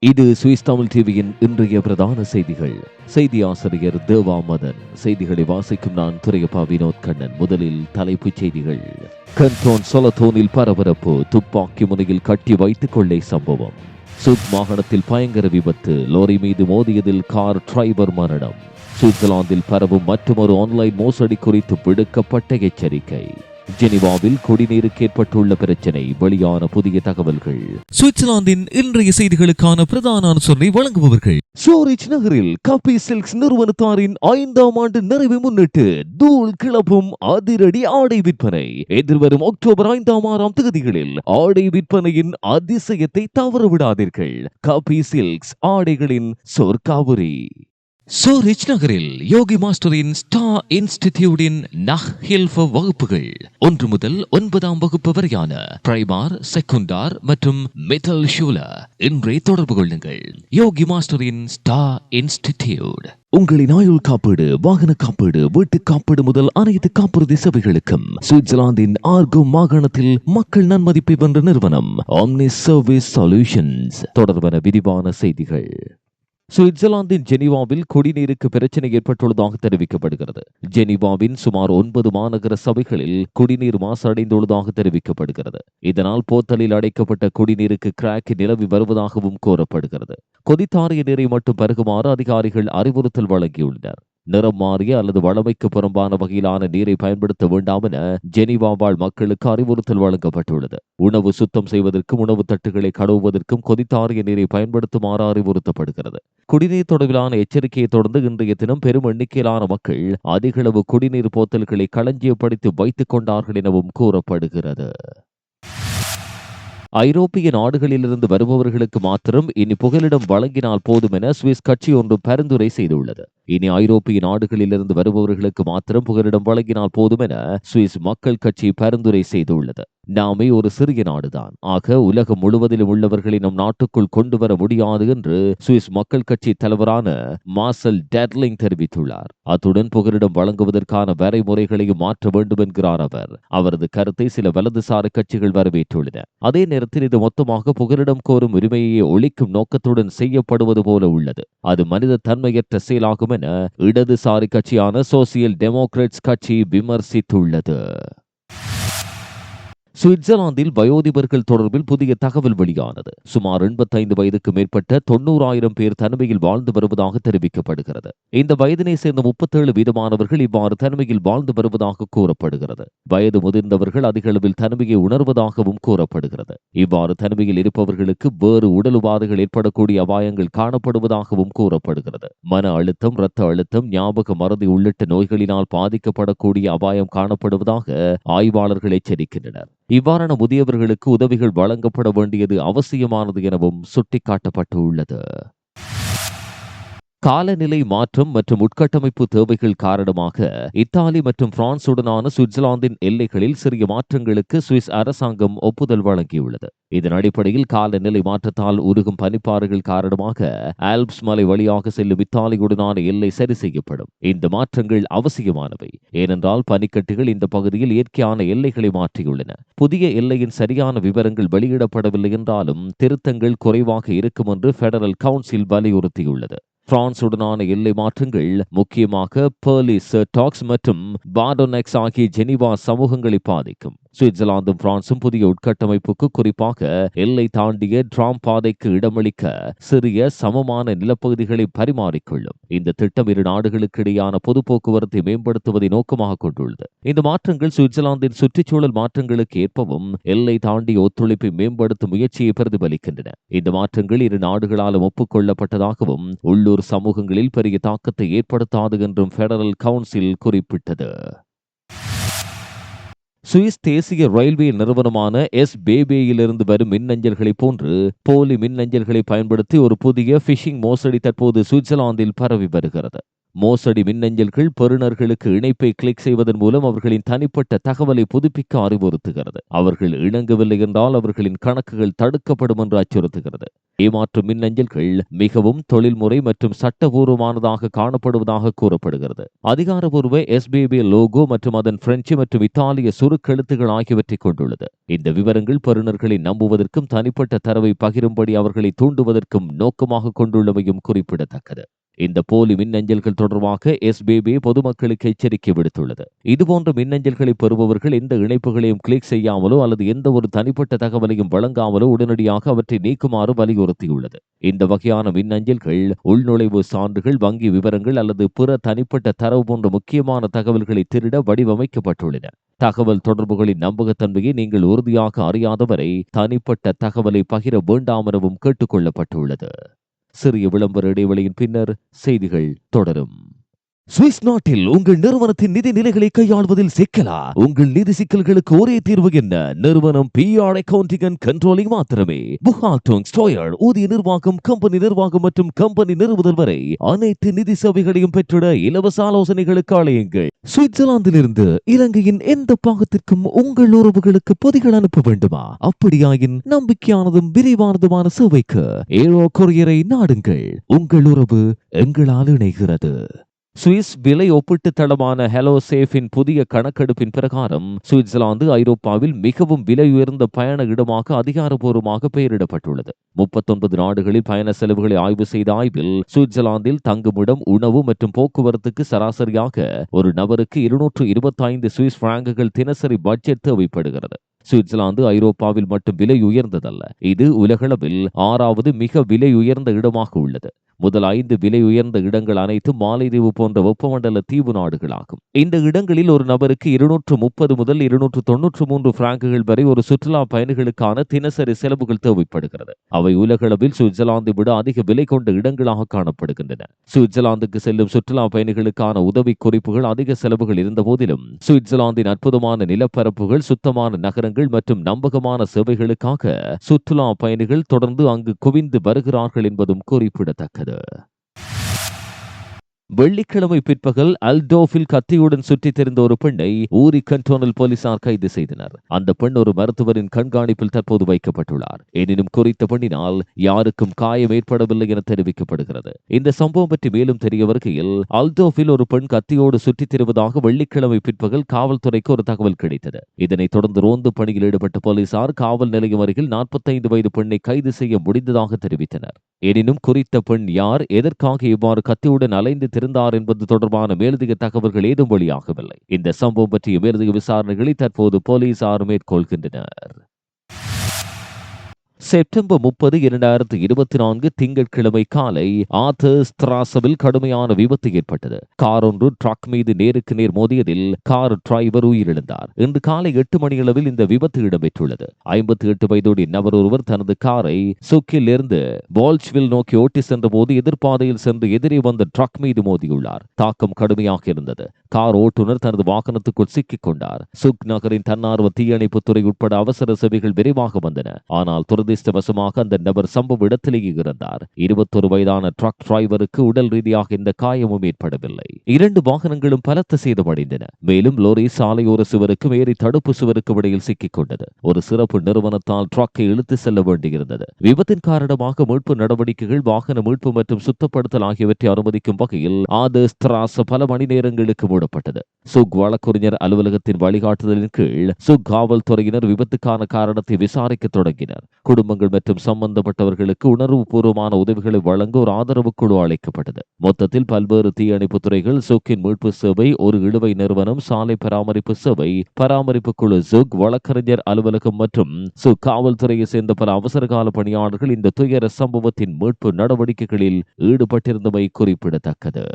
இது சுவிஸ் தமிழ் டிவியின் இன்றைய பிரதான செய்திகள். செய்தி ஆசிரியர் தேவா மதன். செய்திகளை வாசிக்கும் நான் துரையப்பா வினோத் கண்ணன். முதலில் தலைப்புச் செய்திகள். கண்டோன் சொலத்தோனில் பரபரப்பு. துப்பாக்கி முனையில் கட்டி வைத்துக் கொள்ளை சம்பவம். சுத் மாகாணத்தில் பயங்கர விபத்து. லோரி மீது மோதியதில் கார் டிரைவர் மரணம். சுவிட்சர்லாந்தில் பரவும் மற்றொரு ஆன்லைன் மோசடி குறித்து விடுக்கப்பட்ட எச்சரிக்கை. ஜெனீவாவில் குடிநீருக்கு ஏற்பட்டுள்ள பிரச்சனை. வெளியான புதிய தகவல்கள். சுவிட்சர்லாந்தின் இன்றைய செய்திகளுக்கான பிரதான அனுசரணை வழங்குபவர்கள். சூரிச் நகரில் கபி சில்க்ஸ் நிறுவனத்தாரின் 5ஆம் ஆண்டு நிறைவை முன்னிட்டு தூள் கிளப்பும் அதிரடி ஆடை விற்பனை. எதிர்வரும் அக்டோபர் 5ஆம் 6ஆம் தேதிகளில் ஆடை விற்பனையின் அதிசயத்தை தவறவிடாதீர்கள். கபி சில்க்ஸ், ஆடைகளின் சொர்க்காபுரி. சூரிச் நகரில் யோகி மாஸ்டரின் ஸ்டார் இன்ஸ்டிடியூட்டின் நஹ்ஹில்ஃப வகுப்புகள் 1 முதல் 9ஆம் வகுப்பு வரையான பிரைமார், செகண்டார் மற்றும் மிடில் ஷூல இன்றே தொடர்பு கொள்ளுங்கள். யோகி மாஸ்டரின் ஸ்டார் இன்ஸ்டிடியூட். உங்களின் ஆயுள் காப்பீடு, வாகன காப்பீடு, வீட்டு காப்பீடு முதல் அனைத்து காப்புறுதி சேவைகளுக்கும் சுவிட்சர்லாந்தின் ஆர்கோ மாகாணத்தில் மக்கள் நன்மதிப்பை வென்ற நிறுவனம் ஆம்னி சர்வீஸ் சொல்யூஷன்ஸ். தொடர்பான விரிவான செய்திகள். சுவிட்சர்லாந்தின் ஜெனீவாவில் குடிநீருக்கு பிரச்சனை ஏற்பட்டுள்ளதாக தெரிவிக்கப்படுகிறது. ஜெனீவாவின் சுமார் 9 மாநகர சபைகளில் குடிநீர் மாசடைந்துள்ளதாக தெரிவிக்கப்படுகிறது. இதனால் போத்தலில் அடைக்கப்பட்ட குடிநீருக்கு கிராக் நிலவி வருவதாகவும் கூறப்படுகிறது. கொதித்தாரிய நீரை மட்டும் பருகுமாறு அதிகாரிகள் அறிவுறுத்தல் வழங்கியுள்ளனர். நிறம் மாறிய அல்லது வளமைக்கு புறம்பான வகையிலான நீரை பயன்படுத்த வேண்டாம் என ஜெனீவா வாழ் மக்களுக்கு அறிவுறுத்தல் வழங்கப்பட்டுள்ளது. உணவு சுத்தம் செய்வதற்கும் உணவு தட்டுகளை கழுவுவதற்கும் கொதித்தாரிய நீரை பயன்படுத்துமாறு அறிவுறுத்தப்படுகிறது. குடிநீர் தொடர்பிலான எச்சரிக்கையை தொடர்ந்து இன்றைய தினம் பெரும் எண்ணிக்கையிலான மக்கள் அதிகளவு குடிநீர் போத்தல்களை களஞ்சியப்படுத்தி வைத்துக் கொண்டார்கள் எனவும் கூறப்படுகிறது. ஐரோப்பிய நாடுகளிலிருந்து வருபவர்களுக்கு மாத்திரம் இனி புகலிடம் வழங்கினால் போதும் என சுவிஸ் கட்சி ஒன்று பரிந்துரை செய்துள்ளது. இனி ஐரோப்பிய நாடுகளிலிருந்து வருபவர்களுக்கு மாத்திரம் புகலிடம் வழங்கினால் போதும் என சுவிஸ் மக்கள் கட்சி பரிந்துரை செய்துள்ளது. நாமே ஒரு சிறிய நாடுதான், ஆக உலகம் முழுவதிலும் உள்ளவர்களை நம் நாட்டுக்குள் கொண்டு வர முடியாது என்று சுவிஸ் மக்கள் கட்சி தலைவரான மார்சல் டெர்லிங் தெரிவித்துள்ளார். அத்துடன் புகலிடம் வழங்குவதற்கான வரைமுறைகளையும் மாற்ற வேண்டும் என்கிறார் அவர். அவரது கருத்தை சில வலதுசாரி கட்சிகள் வரவேற்றுள்ளன. அதே நேரத்தில் இது மொத்தமாக புகலிடம் கோரும் உரிமையை ஒழிக்கும் நோக்கத்துடன் செய்யப்படுவது போல உள்ளது. அது மனித தன்மையற்ற செயலாகும் என இடதுசாரி கட்சியான சோசியல் டெமோக்ராட்ஸ் கட்சி விமர்சித்துள்ளது. சுவிட்சர்லாந்தில் வயோதிபர்கள் தொடர்பில் புதிய தகவல் வெளியானது. சுமார் 85 வயதுக்கு மேற்பட்ட 90,000 பேர் தனிமையில் வாழ்ந்து வருவதாக தெரிவிக்கப்படுகிறது. இந்த வயதினை சேர்ந்த 37 வீதமானவர்கள் இவ்வாறு தனிமையில் வாழ்ந்து வருவதாக கூறப்படுகிறது. வயது முதிர்ந்தவர்கள் அதிக அளவில் தனிமையை உணர்வதாகவும் கூறப்படுகிறது. இவ்வாறு தனிமையில் இருப்பவர்களுக்கு வேறு உடல் உபாதைகள் ஏற்படக்கூடிய அபாயங்கள் காணப்படுவதாகவும் கூறப்படுகிறது. மன அழுத்தம், இரத்த அழுத்தம், ஞாபக மறதி உள்ளிட்ட நோய்களினால் பாதிக்கப்படக்கூடிய அபாயம் காணப்படுவதாக ஆய்வாளர்கள் எச்சரிக்கின்றனர். இவ்வாறான முதியவர்களுக்கு உதவிகள் வழங்கப்பட வேண்டியது அவசியமானது எனவும் சுட்டிக்காட்டப்பட்டுள்ளது. காலநிலை மாற்றம் மற்றும் உட்கட்டமைப்பு தேவைகள் காரணமாக இத்தாலி மற்றும் பிரான்சுடனான சுவிட்சர்லாந்தின் எல்லைகளில் சிறிய மாற்றங்களுக்கு சுவிஸ் அரசாங்கம் ஒப்புதல் வழங்கியுள்ளது. இதன் அடிப்படையில் காலநிலை மாற்றத்தால் உருகும் பனிப்பாறைகள் காரணமாக ஆல்ப்ஸ் மலை வழியாக செல்லும் இத்தாலியுடனான எல்லை சரி செய்யப்படும். இந்த மாற்றங்கள் அவசியமானவை, ஏனென்றால் பனிக்கட்டுகள் இந்த பகுதியில் இயற்கையான எல்லைகளை மாற்றியுள்ளன. புதிய எல்லையின் சரியான விவரங்கள் வெளியிடப்படவில்லை என்றாலும் திருத்தங்கள் குறைவாக இருக்கும் என்று பெடரல் கவுன்சில் வலியுறுத்தியுள்ளது. பிரான்சுடனான எல்லை மாற்றங்கள் முக்கியமாக பெர்லிஸ், டாக்ஸ் மற்றும் பார்டோனெக்ஸ் ஆகிய ஜெனீவா சமூகங்களை பாதிக்கும். சுவிட்சர்லாந்தும் பிரான்சும் புதிய உட்கட்டமைப்புக்கு, குறிப்பாக எல்லை தாண்டிய டிராம் பாதைக்கு இடமளிக்க சிறிய சமமான நிலப்பகுதிகளை பரிமாறிக்கொள்ளும். இந்த திட்டம் இரு நாடுகளுக்கு இடையான பொது போக்குவரத்தை மேம்படுத்துவதை நோக்கமாக கொண்டுள்ளது. இந்த மாற்றங்கள் சுவிட்சர்லாந்தின் சுற்றுச்சூழல் மாற்றங்களுக்கு ஏற்பவும் எல்லை தாண்டிய ஒத்துழைப்பை மேம்படுத்தும் முயற்சியை பிரதிபலிக்கின்றன. இந்த மாற்றங்கள் இரு நாடுகளாலும் ஒப்புக்கொள்ளப்பட்டதாகவும் உள்ளூர் சமூகங்களில் பெரிய தாக்கத்தை ஏற்படுத்தாது என்றும் பெடரல் கவுன்சில் குறிப்பிட்டது. சுவிஸ் தேசிய ரயில்வே நிறுவனமான SBBயிலிருந்து வரும் மின்னஞ்சல்களை போன்று போலி மின்னஞ்சல்களை பயன்படுத்தி ஒரு புதிய பிஷிங் மோசடி தற்போது சுவிட்சர்லாந்தில் பரவி வருகிறது. மோசடி மின்னஞ்சல்கள் பெறுநர்களுக்கு இணைப்பை கிளிக் செய்வதன் மூலம் அவர்களின் தனிப்பட்ட தகவலை புதுப்பிக்க அறிவுறுத்துகிறது. அவர்கள் இணங்கவில்லை என்றால் அவர்களின் கணக்குகள் தடுக்கப்படும் என்று அச்சுறுத்துகிறது. ஏமாற்று மின்னஞ்சல்கள் மிகவும் தொழில்முறை மற்றும் சட்டபூர்வமானதாக காணப்படுவதாக கூறப்படுகிறது. அதிகாரப்பூர்வ SBB லோகோ மற்றும் அதன் பிரெஞ்சு மற்றும் இத்தாலிய சுருக்கெழுத்துகள் ஆகியவற்றை கொண்டுள்ளது. இந்த விவரங்கள் பெறுநர்களை நம்புவதற்கும் தனிப்பட்ட தரவை பகிரும்படி அவர்களை தூண்டுவதற்கும் நோக்கமாக கொண்டுள்ளமையும் குறிப்பிடத்தக்கது. இந்த போலி மின்னஞ்சல்கள் தொடர்பாக SBB பொதுமக்களுக்கு எச்சரிக்கை விடுத்துள்ளது. இதுபோன்ற மின்னஞ்சல்களை பெறுபவர்கள் எந்த இணைப்புகளையும் கிளிக் செய்யாமலோ அல்லது எந்த ஒரு தனிப்பட்ட தகவலையும் வழங்காமலோ உடனடியாக அவற்றை நீக்குமாறு வலியுறுத்தியுள்ளது. இந்த வகையான மின்னஞ்சல்கள் உள்நுழைவு சான்றுகள், வங்கி விவரங்கள் அல்லது பிற தனிப்பட்ட தரவு போன்ற முக்கியமான தகவல்களை திருட வடிவமைக்கப்பட்டுள்ளன. தகவல் தொடர்புகளின் நம்பகத்தன்மையை நீங்கள் உறுதியாக அறியாதவரை தனிப்பட்ட தகவலை பகிர வேண்டாம் எனவும் கேட்டுக் கொள்ளப்பட்டுள்ளது. சிறிய விளம்பர இடைவெளியின் பின்னர் செய்திகள் தொடரும். சுவிஸ் நாட்டில் உங்கள் நிறுவனத்தின் நிதி நிலைகளை கையாள்வதில் சிக்கலா? உங்கள் நிதி சிக்கல்களுக்கு ஒரே தீர்வு என்ன? நிறுவனம் PR அக்கவுண்டிங் அண்ட் கண்ட்ரோலிங் மாத்திரமே. புகாட்டோங், ஸ்டோயர், ஊதிய நிர்வாகம், கம்பெனி நிர்வாகம் மற்றும் கம்பெனி நிறுவுதல் வரை அனைத்து நிதி சேவைகளையும் பெற்றிட இலவச ஆலோசனைகளுக்கு அழையுங்கள். சுவிட்சர்லாந்திலிருந்து இலங்கையின் எந்த பாகத்திற்கும் உங்கள் உறவுகளுக்கு பொதிகள் அனுப்ப வேண்டுமா? அப்படியாயின் நம்பிக்கையானதும் விரைவானதுமான சேவைக்கு ஏரோ கொரியரை நாடுங்கள். உங்கள் உறவு எங்களால் இணைகிறது. சுவிஸ் விலை ஒப்பீட்டு தளமான ஹலோ சேஃபின் புதிய கணக்கெடுப்பின் பிரகாரம் சுவிட்சர்லாந்து ஐரோப்பாவில் மிகவும் விலை உயர்ந்த பயண இடமாக அதிகாரப்பூர்வமாக பெயரிடப்பட்டுள்ளது. 39 நாடுகளில் பயண செலவுகளை ஆய்வு செய்த ஆய்வில் சுவிட்சர்லாந்தில் தங்குமிடம், உணவு மற்றும் போக்குவரத்துக்கு சராசரியாக ஒரு நபருக்கு 225 சுவிஸ் பிராங்குகள் தினசரி பட்ஜெட் தேவைப்படுகிறது. சுவிட்சர்லாந்து ஐரோப்பாவில் மட்டும் விலை உயர்ந்ததல்ல, இது உலகளவில் 6வது மிக விலை உயர்ந்த இடமாக உள்ளது. முதல் 5 விலை உயர்ந்த இடங்கள் அனைத்தும் மாலைதீவு போன்ற வெப்பமண்டல தீவு நாடுகளாகும். இந்த இடங்களில் ஒரு நபருக்கு 230 முதல் 293 பிராங்குகள் வரை ஒரு சுற்றுலா பயணிகளுக்கான தினசரி செலவுகள் தேவைப்படுகிறது. அவை உலகளவில் சுவிட்சர்லாந்தை விட அதிக விலை கொண்ட இடங்களாக காணப்படுகின்றன. சுவிட்சர்லாந்துக்கு செல்லும் சுற்றுலா பயணிகளுக்கான உதவி குறிப்புகள் அதிக செலவுகள் இருந்த போதிலும் சுவிட்சர்லாந்தின் அற்புதமான நிலப்பரப்புகள், சுத்தமான நகரங்கள் மற்றும் நம்பகமான சேவைகளுக்காக சுற்றுலா பயணிகள் தொடர்ந்து அங்கு குவிந்து வருகிறார்கள் என்பதும் குறிப்பிடத்தக்கது. வெள்ளிக்கிழமை பிற்பகல் அல்டோஃபில் கத்தியுடன் சுற்றித் திரிந்த ஒரு பெண்ணை ஊரி கண்டோனல் போலீசார் கைது செய்தனர். அந்த பெண் ஒரு மருத்துவரின் கண்காணிப்பில் தற்போது வைக்கப்பட்டுள்ளார். எனினும் குறித்த பெண்ணினால் யாருக்கும் காயம் ஏற்படவில்லை என தெரிவிக்கப்படுகிறது. இந்த சம்பவம் பற்றி மேலும் தெரிய வருகையில், அல்டோஃபில் ஒரு பெண் கத்தியோடு சுற்றித் திரிவதாக வெள்ளிக்கிழமை பிற்பகல் காவல்துறைக்கு ஒரு தகவல் கிடைத்தது. இதனைத் தொடர்ந்து ரோந்து பணியில் ஈடுபட்ட போலீசார் காவல் நிலையம் அருகில் 45 வயது பெண்ணை கைது செய்ய முடிந்ததாக தெரிவித்தனர். எனினும் குறித்த பெண் யார், எதற்காக இவ்வாறு கத்தியுடன் அலைந்து திரிந்தார் என்பது தொடர்பான மேலதிக தகவல்கள் ஏதும் வெளியாகவில்லை. இந்த சம்பவம் பற்றிய மேலதிக விசாரணைகளை தற்போது போலீசார் மேற்கொள்கின்றனர். செப்டம்பர் 30, 2024 திங்கட்கிழமை காலை ஆதர்ஸ் திராசவில் கடுமையான விபத்து ஏற்பட்டது. கார் ஒன்று ட்ரக் மீது நேருக்கு நேர் மோதியதில் கார் டிரைவர் உயிரிழந்தார். இன்று காலை 8 மணியளவில் இந்த விபத்து இடம்பெற்றுள்ளது. 58 வயதுடைய நபர் ஒருவர் தனது காரை சுக்கில் இருந்து பால்ச்வில் நோக்கி ஓட்டி சென்ற போது எதிர்பாதையில் சென்று எதிரே வந்த ட்ரக் மீது மோதியுள்ளார். தாக்கம் கடுமையாக இருந்தது. கார் ஓட்டுநர் தனது வாகனத்துக்குள் சிக்கிக் கொண்டார். சுக் நகரின் தன்னார்வ தீயணைப்பு துறை உட்பட அவசர சேவைகள் விரைவாக வந்தன. ஆனால் துரதிர்ஷ்டவசமாக அந்த நபர் சம்பவ இடத்திலேயே இறந்தார். 21 வயதான ட்ரக் டிரைவருக்கு உடல் ரீதியாக இந்த காயமும் ஏற்படவில்லை. 2 வாகனங்களும் பலத்த சேதமடைந்தன. மேலும் லோரி சாலையோர சுவருக்கும் ஏறி தடுப்பு சுவருக்கு இடையில் சிக்கிக் கொண்டது. ஒரு சிறப்பு நிறுவனத்தால் ட்ரக்கை இழுத்து செல்ல வேண்டியிருந்தது. விபத்தின் காரணமாக மீட்பு நடவடிக்கைகள், வாகன மீட்பு மற்றும் சுத்தப்படுத்தல் ஆகியவற்றை அனுமதிக்கும் வகையில் ஆதர்ஸ் திராஸ் பல மணி நேரங்களுக்கு மூடப்பட்டது. சுக் வழக்கறிஞர் அலுவலகத்தின் வழிகாட்டுதலின் கீழ் சுக் காவல்துறையினர் விபத்துக்கான காரணத்தை விசாரிக்க தொடங்கினர். குடும்பங்கள் மற்றும் சம்பந்தப்பட்டவர்களுக்கு உணர்வு பூர்வமான உதவிகளை வழங்க ஒரு ஆதரவு குழு அழைக்கப்பட்டது. மொத்தத்தில் பல்வேறு தீயணைப்பு துறைகள், சுக்கின் மீட்பு சேவை, ஒரு இழுவை நிறுவனம், சாலை பராமரிப்பு சேவை, பராமரிப்பு குழு, சுக் வழக்கறிஞர் அலுவலகம் மற்றும் சுக் காவல்துறையை சேர்ந்த பல அவசரகால பணியாளர்கள் இந்த துயர சம்பவத்தின் மீட்பு நடவடிக்கைகளில் ஈடுபட்டிருந்தமை குறிப்பிடத்தக்கது.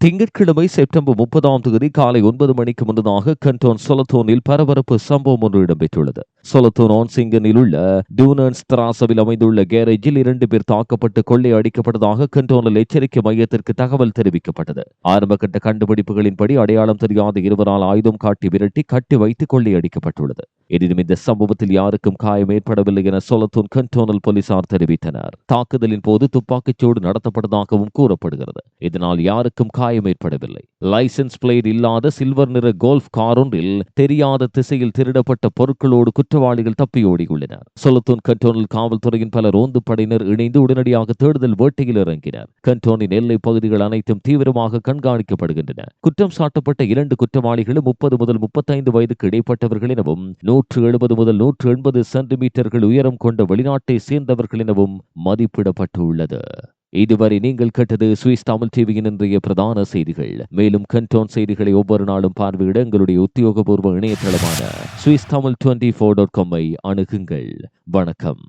திங்கட்கிழமை செப்டம்பர் 30 காலை 9 மணிக்கு முன்னதாக கண்டோன் சொலத்தோனில் பரபரப்பு சம்பவம் ஒன்று இடம்பெற்றுள்ளது. சொலத்தூன் ஆன்சிங்கனில் உள்ள டூனன்ஸ் திராசவில் அமைந்துள்ள கேரேஜில் 2 பேர் தாக்கப்பட்டு கொள்ளை அடிக்கப்பட்டதாக கண்டோனல் எச்சரிக்கை மையத்திற்கு தகவல் தெரிவிக்கப்பட்டது. ஆரம்பகட்ட கண்டுபிடிப்புகளின்படி அடையாளம் தெரியாத இருவரால் ஆயுதம் காட்டி விரட்டி கட்டி வைத்து கொள்ளை அடிக்கப்பட்டுள்ளது. எனினும் இந்த சம்பவத்தில் யாருக்கும் காயம் ஏற்படவில்லை என சொலத்தூன் கண்டோனல் போலீசார் தெரிவித்தனர். தாக்குதலின் போது துப்பாக்கிச்சூடு நடத்தப்பட்டதாகவும் கூறப்படுகிறது. இதனால் யாருக்கும் காயம் ஏற்படவில்லை. லைசென்ஸ் பிளேட் இல்லாத சில்வர் நிற கோல்ஃப் கார் ஒன்றில் தெரியாத திசையில் திருடப்பட்ட பொருட்களோடு குற்றவாளிகள் தப்பியோடியுள்ளனர். சொலத்தூன் கண்டோனல் காவல்துறையின் பல ரோந்து படையினர் இணைந்து உடனடியாக தேடுதல் வேட்டையில் இறங்கினர். கண்டோனின் எல்லை பகுதிகள் அனைத்தும் தீவிரமாக கண்காணிக்கப்படுகின்றன. குற்றம் சாட்டப்பட்ட 2 குற்றவாளிகளும் 30 முதல் 35 வயதுக்கு இடைப்பட்டவர்கள் எனவும் 170 முதல் 180 சென்டிமீட்டர்கள் உயரம் கொண்ட வெளிநாட்டை சேர்ந்தவர்கள் எனவும் மதிப்பிடப்பட்டுள்ளது. இதுவரை நீங்கள் கேட்டது சுவிஸ் தமிழ் டிவியின் இன்றைய பிரதான செய்திகள். மேலும் கண்டோன் செய்திகளை ஒவ்வொரு நாளும் பார்வையிட எங்களுடைய உத்தியோகபூர்வ இணையதளமான swistamil24.com அணுகுங்கள். வணக்கம்.